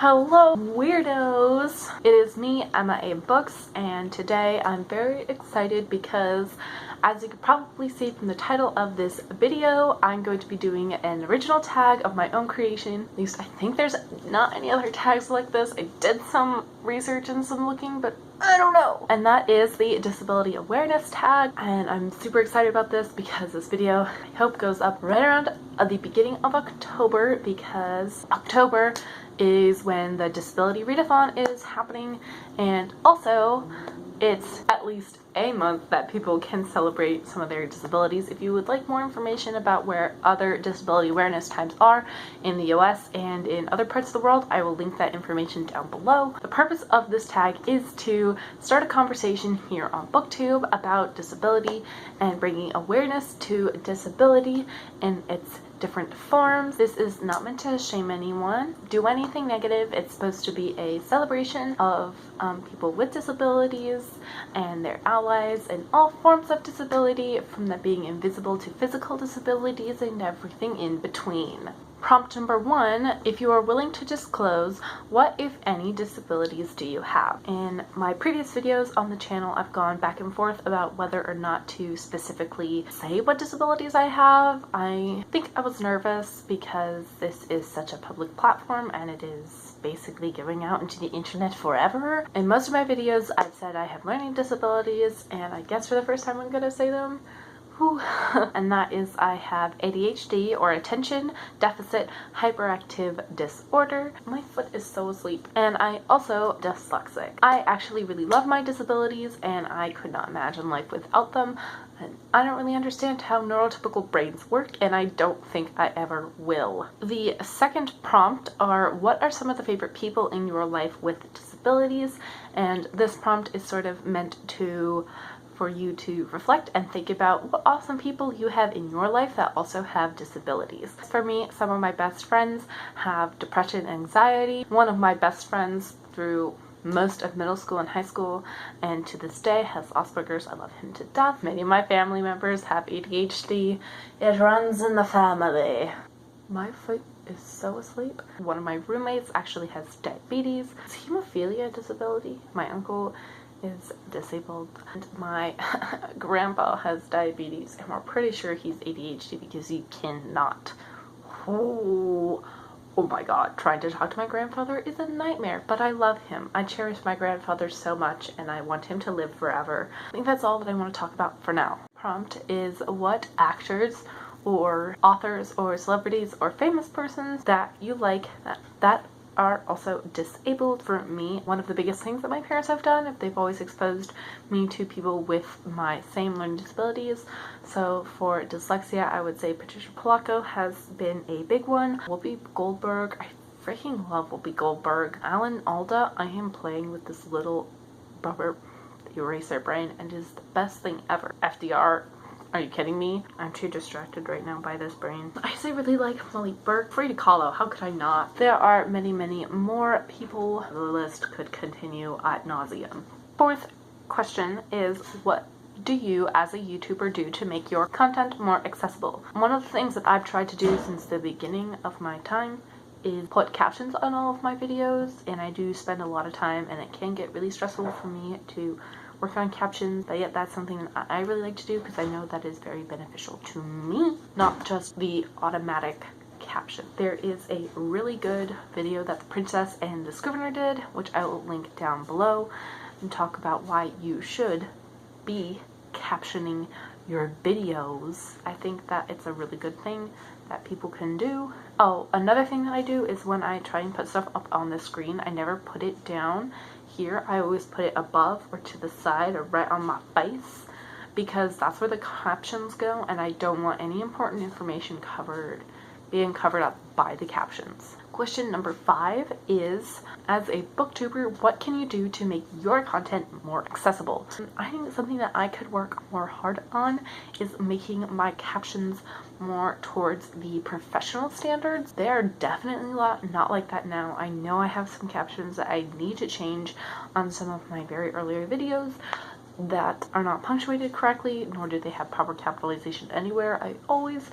Hello weirdos! It is me, EmmaAbe Books, and today I'm very excited because, as you could probably see from the title of this video, I'm going to be doing an original tag of my own creation. At least I think there's not any other tags like this. I did some research and some looking, but I don't know. And that is the disability awareness tag, and I'm super excited about this because this video, I hope, goes up right around the beginning of October, because October is when the disability readathon is happening, and also it's at least a month that people can celebrate some of their disabilities. If you would like more information about where other disability awareness times are in the US and in other parts of the world, I will link that information down below. The purpose of this tag is to start a conversation here on BookTube about disability and bringing awareness to disability in its different forms. This is not meant to shame anyone, do anything negative. It's supposed to be a celebration of people with disabilities and their allies and all forms of disability, from them being invisible to physical disabilities and everything in between. Prompt number 1, if you are willing to disclose, what, if any, disabilities do you have? In my previous videos on the channel, I've gone back and forth about whether or not to specifically say what disabilities I have. I think I was nervous because this is such a public platform and it is basically going out into the internet forever. In most of my videos, I've said I have learning disabilities, and I guess for the first time I'm gonna say them. And that is, I have ADHD, or attention deficit hyperactive disorder. My foot is so asleep. And I also dyslexic. I actually really love my disabilities and I could not imagine life without them. And I don't really understand how neurotypical brains work, and I don't think I ever will. The second prompt are, what are some of the favorite people in your life with disabilities? And this prompt is sort of meant for you to reflect and think about what awesome people you have in your life that also have disabilities. For me, some of my best friends have depression and anxiety. One of my best friends through most of middle school and high school, and to this day, has Asperger's. I love him to death. Many of my family members have ADHD. It runs in the family. My foot is so asleep. One of my roommates actually has diabetes. Is hemophilia a disability? My uncle is disabled, and my grandpa has diabetes, and we're pretty sure he's ADHD because you cannot. Oh my god, trying to talk to my grandfather is a nightmare, but I love him. I cherish my grandfather so much and I want him to live forever. I think that's all that I want to talk about for now. Prompt is, what actors or authors or celebrities or famous persons that you like that are also disabled. For me, one of the biggest things that my parents have done, if they've always exposed me to people with my same learning disabilities. So for dyslexia, I would say Patricia Polacco has been a big one. Whoopi Goldberg, I freaking love Whoopi Goldberg. Alan Alda, I am playing with this little rubber eraser brain and it is the best thing ever. FDR, are you kidding me? I'm too distracted right now by this brain. I say really like Malik Burke. Frida Kahlo, how could I not? There are many, many more people. The list could continue ad nauseum. Fourth question is, what do you as a YouTuber do to make your content more accessible? One of the things that I've tried to do since the beginning of my time is put captions on all of my videos, and I do spend a lot of time, and it can get really stressful for me to work on captions, but yet that's something that I really like to do because I know that is very beneficial to me, not just the automatic caption. There is a really good video that the Princess and the Scrivener did, which I will link down below, and talk about why you should be captioning your videos. I think that it's a really good thing that people can do. Oh, another thing that I do is when I try and put stuff up on the screen, I never put it down here. I always put it above or to the side or right on my face, because that's where the captions go, and I don't want any important information being covered up by the captions. Question number 5 is, as a booktuber, what can you do to make your content more accessible? I think something that I could work more hard on is making my captions more towards the professional standards. They are definitely not like that now. I know I have some captions that I need to change on some of my very earlier videos that are not punctuated correctly, nor do they have proper capitalization anywhere. I always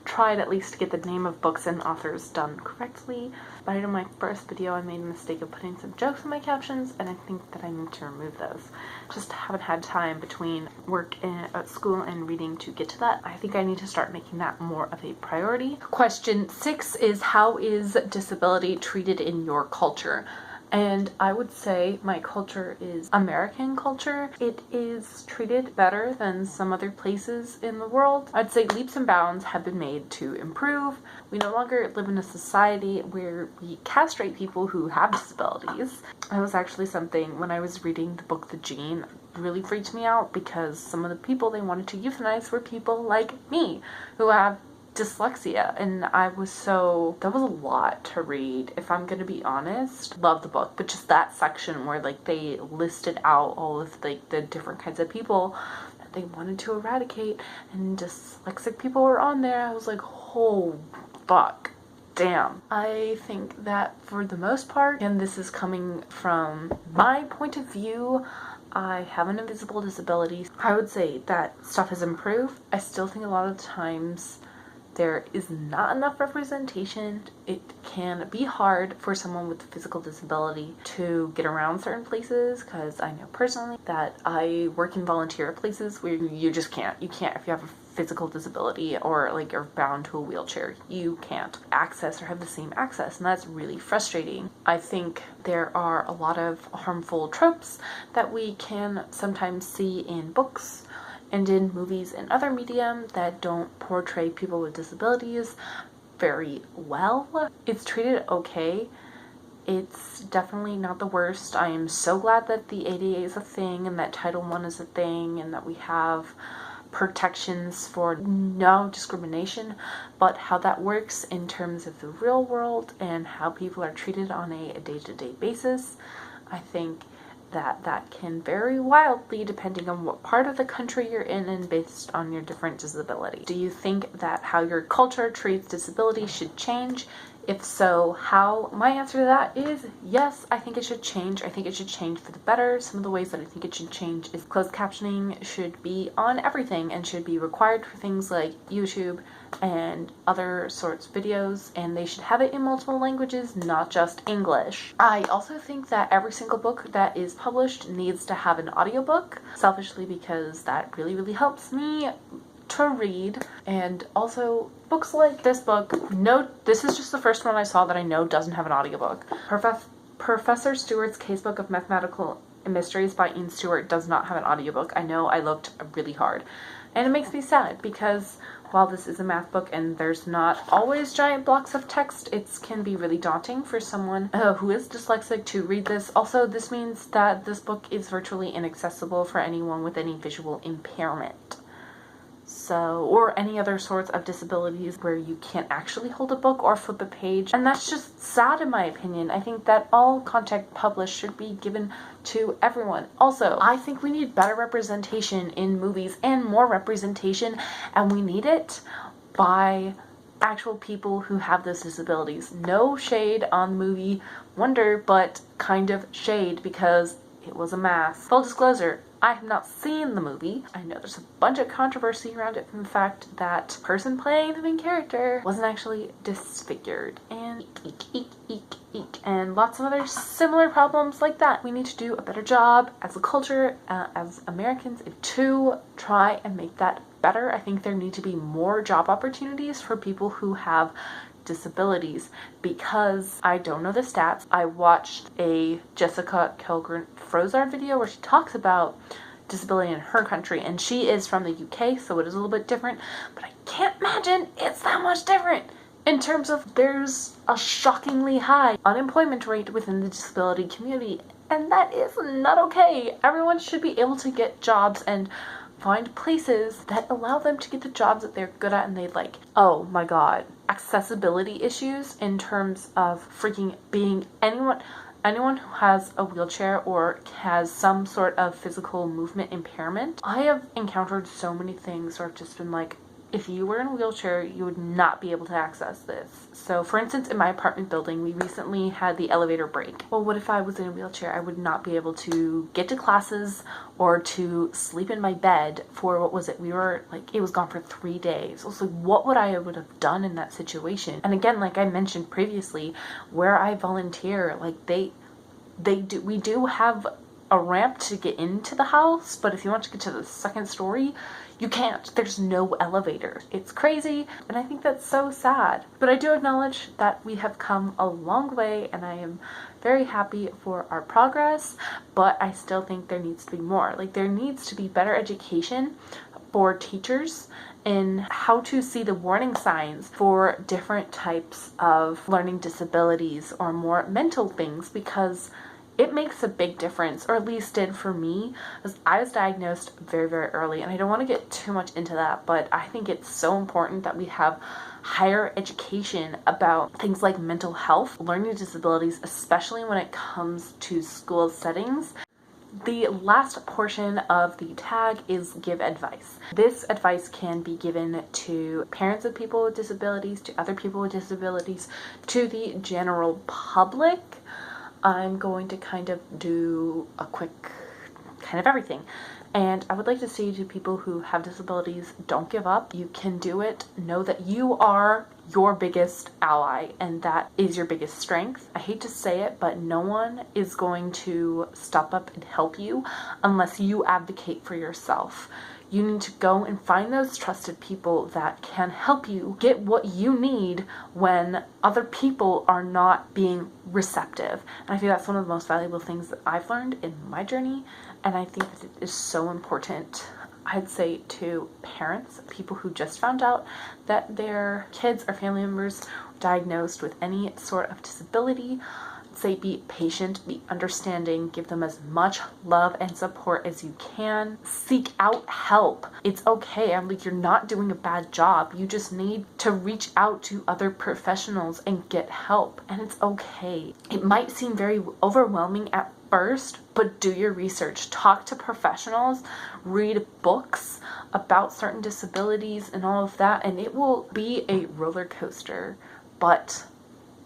tried at least to get the name of books and authors done correctly, but I know my first video I made a mistake of putting some jokes in my captions, and I think that I need to remove those. Just haven't had time between work at school and reading to get to that. I think I need to start making that more of a priority. Question 6 is, how is disability treated in your culture? And I would say my culture is American culture. It is treated better than some other places in the world. I'd say leaps and bounds have been made to improve. We no longer live in a society where we castrate people who have disabilities. That was actually something when I was reading the book The Gene really freaked me out, because some of the people they wanted to euthanize were people like me who have dyslexia, and that was a lot to read, if I'm gonna be honest. Love the book, but just that section where like they listed out all of like the different kinds of people that they wanted to eradicate, and dyslexic people were on there. I was like, oh fuck, damn. I think that for the most part, and this is coming from my point of view, I have an invisible disability. I would say that stuff has improved. I still think a lot of times there is not enough representation. It can be hard for someone with a physical disability to get around certain places, because I know personally that I work in volunteer places where you just can't. You can't if you have a physical disability or like you're bound to a wheelchair. You can't access or have the same access, and that's really frustrating. I think there are a lot of harmful tropes that we can sometimes see in books and in movies and other medium that don't portray people with disabilities very well. It's treated okay. It's definitely not the worst. I am so glad that the ADA is a thing, and that Title I is a thing, and that we have protections for no discrimination. But how that works in terms of the real world and how people are treated on a day-to-day basis, I think that can vary wildly depending on what part of the country you're in and based on your different disabilities. Do you think that how your culture treats disability should change? If so, how? My answer to that is yes, I think it should change. I think it should change for the better. Some of the ways that I think it should change is closed captioning should be on everything and should be required for things like YouTube and other sorts of videos, and they should have it in multiple languages, not just English. I also think that every single book that is published needs to have an audiobook, selfishly because that really helps me to read. And also books like this book, no, this is just the first one I saw that I know doesn't have an audiobook. Professor Stewart's Casebook of Mathematical Mysteries by Ian Stewart does not have an audiobook. I know, I looked really hard. And it makes me sad, because while this is a math book and there's not always giant blocks of text, it can be really daunting for someone who is dyslexic to read this. Also, this means that this book is virtually inaccessible for anyone with any visual impairment. So, or any other sorts of disabilities where you can't actually hold a book or flip a page. And that's just sad in my opinion. I think that all content published should be given to everyone. Also, I think we need better representation in movies, and more representation, and we need it by actual people who have those disabilities. No shade on the movie Wonder, but kind of shade because it was a mask. Full disclosure, I have not seen the movie. I know there's a bunch of controversy around it from the fact that the person playing the main character wasn't actually disfigured, and eek, and lots of other similar problems like that. We need to do a better job as a culture, as Americans, to try and make that better. I think there need to be more job opportunities for people who have disabilities, because I don't know the stats. I watched a Jessica Kilgren Frozard video where she talks about disability in her country, and she is from the UK, so it is a little bit different, but I can't imagine it's that much different in terms of there's a shockingly high unemployment rate within the disability community, and that is not okay. Everyone should be able to get jobs and find places that allow them to get the jobs that they're good at and they like. Oh my god. Accessibility issues in terms of freaking being anyone who has a wheelchair or has some sort of physical movement impairment. I have encountered so many things where I've just been like, if you were in a wheelchair, you would not be able to access this. So for instance, in my apartment building, we recently had the elevator break. Well, what if I was in a wheelchair? I would not be able to get to classes or to sleep in my bed for, what was it? We were like, it was gone for 3 days. I was like, what would I have done in that situation? And again, like I mentioned previously, where I volunteer, like we do have a ramp to get into the house, but if you want to get to the second story, you can't. There's no elevator. It's crazy, and I think that's so sad. But I do acknowledge that we have come a long way, and I am very happy for our progress, but I still think there needs to be more. Like, there needs to be better education for teachers in how to see the warning signs for different types of learning disabilities or more mental things, because it makes a big difference, or at least did for me, because I was diagnosed very, very early, and I don't want to get too much into that, but I think it's so important that we have higher education about things like mental health, learning disabilities, especially when it comes to school settings. The last portion of the tag is give advice. This advice can be given to parents of people with disabilities, to other people with disabilities, to the general public. I'm going to kind of do a quick kind of everything. And I would like to say to people who have disabilities, don't give up. You can do it. Know that you are your biggest ally, and that is your biggest strength. I hate to say it, but no one is going to step up and help you unless you advocate for yourself. You need to go and find those trusted people that can help you get what you need when other people are not being receptive. And I feel that's one of the most valuable things that I've learned in my journey, and I think that it is so important. I'd say to parents, people who just found out that their kids or family members were diagnosed with any sort of disability, say be patient, be understanding, give them as much love and support as you can. Seek out help. It's okay. I'm like, you're not doing a bad job. You just need to reach out to other professionals and get help. And it's okay. It might seem very overwhelming at first, but do your research. Talk to professionals, read books about certain disabilities and all of that, and it will be a roller coaster, but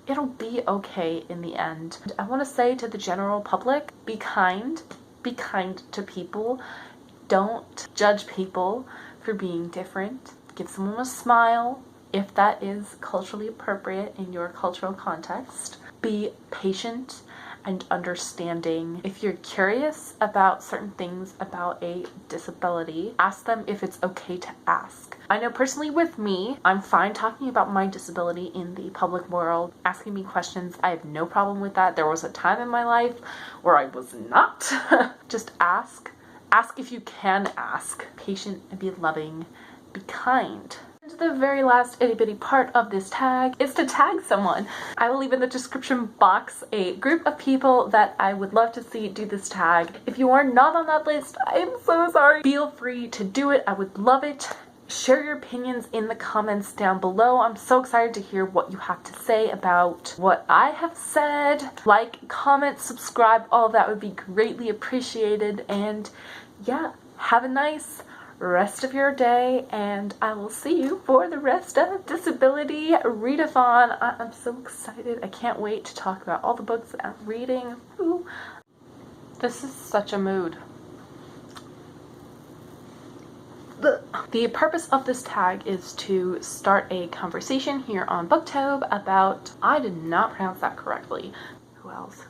it'll be okay in the end. I want to say to the general public, be kind to people. Don't judge people for being different. Give someone a smile if that is culturally appropriate in your cultural context. Be patient and understanding. If you're curious about certain things about a disability, ask them if it's okay to ask. I know personally with me, I'm fine talking about my disability in the public world, asking me questions. I have no problem with that. There was a time in my life where I was not. Just ask. Ask if you can ask. Patient and be loving. Be kind. The very last itty bitty part of this tag is to tag someone. I will leave in the description box a group of people that I would love to see do this tag. If you are not on that list, I am so sorry. Feel free to do it. I would love it. Share your opinions in the comments down below. I'm so excited to hear what you have to say about what I have said. Like, comment, subscribe, all of that would be greatly appreciated. And yeah, have a nice rest of your day, and I will see you for the rest of Disability Readathon. I'm so excited. I can't wait to talk about all the books that I'm reading. Ooh. This is such a mood. The purpose of this tag is to start a conversation here on BookTube about, I did not pronounce that correctly. Who else?